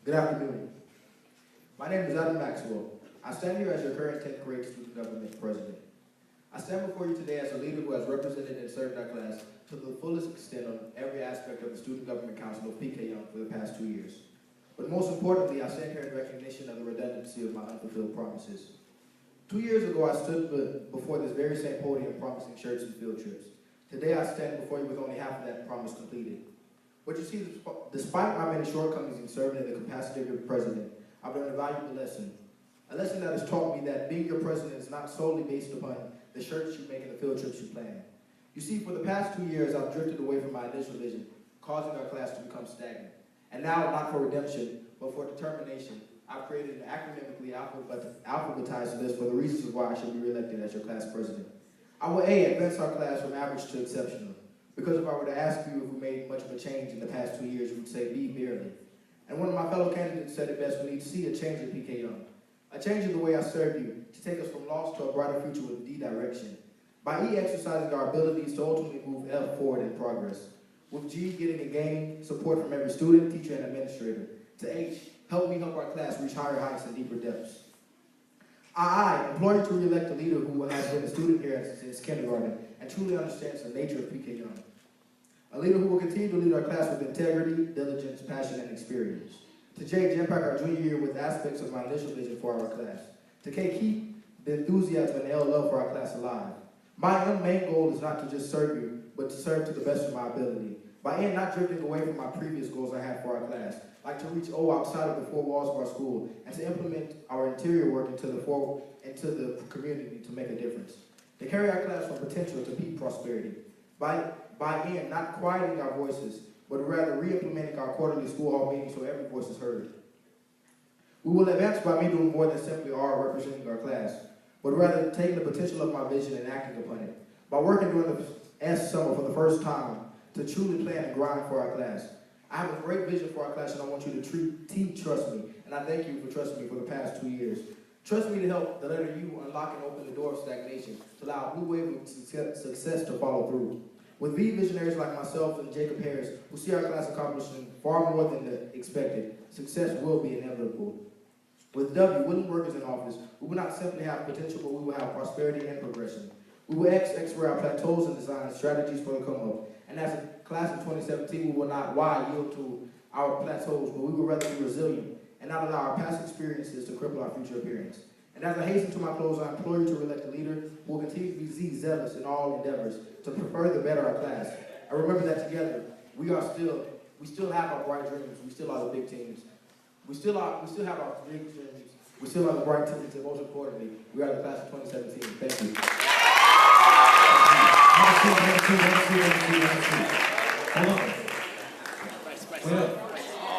Good afternoon. My name is Adam Maxwell. I stand here as your current 10th grade student government president. I stand before you today as a leader who has represented and served our class to the fullest extent on every aspect of the Student Government Council of PK Young for the past 2 years. But most importantly, I stand here in recognition of the redundancy of my unfulfilled promises. 2 years ago, I stood before this very same podium promising shirts and field trips. Today, I stand before you with only half of that promise completed. But you see, despite my many shortcomings in serving in the capacity of your president, I've learned a valuable lesson. A lesson that has taught me that being your president is not solely based upon the shirts you make and the field trips you plan. You see, for the past 2 years, I've drifted away from my initial vision, causing our class to become stagnant. And now, not for redemption, but for determination, I've created an academically alphabetized list for the reasons why I should be reelected as your class president. I will A, advance our class from average to exceptional. Because if I were to ask you if we made much of a change in the past 2 years, you would say B, barely. And one of my fellow candidates said it best: we need to see a change in PK Young. A change in the way I serve you, to take us from lost to a brighter future with D, direction. By E, exercising our abilities to ultimately move F forward in progress. With G, getting and gaining support from every student, teacher, and administrator. To H, help me help our class reach higher heights and deeper depths. I implore you to re-elect a leader who has been a student here since kindergarten and truly understands the nature of PK Young. A leader who will continue to lead our class with integrity, diligence, passion, and experience. To J, jam pack our junior year with aspects of my initial vision for our class. To K, keep the enthusiasm and L, love for our class alive. My main goal is not to just serve you, but to serve to the best of my ability. By N, not drifting away from my previous goals I had for our class, like to reach O outside of the four walls of our school, and to implement our interior work into the community to make a difference. To carry our class from potential to peak prosperity. By N, not quieting our voices, but rather re-implementing our quarterly school hall meetings so every voice is heard. We will advance by me doing more than simply representing our class, but rather taking the potential of my vision and acting upon it. By working during the S summer for the first time to truly plan and grind for our class. I have a great vision for our class, and I want you to trust me, and I thank you for trusting me for the past 2 years. Trust me to help the letter U unlock and open the door of stagnation to allow a blue wave of success to follow through. With V visionaries like myself and Jacob Harris, who see our class accomplishing far more than expected, success will be inevitable. With W, willing workers in office, we will not simply have potential, but we will have prosperity and progression. We will expert our plateaus and design strategies for the come-up. And as a class of 2017, we will not yield to our plateaus, but we will rather be resilient and not allow our past experiences to cripple our future appearance. And as I hasten to my close, I implore you to elect a leader who will continue to be zealous in all endeavors to further better our class. And remember that together, we still have our bright dreams. We still are the big teams. We still have our big dreams. We still are the bright teams, and most importantly, we are the class of 2017. Thank you. Hold on. Wait up.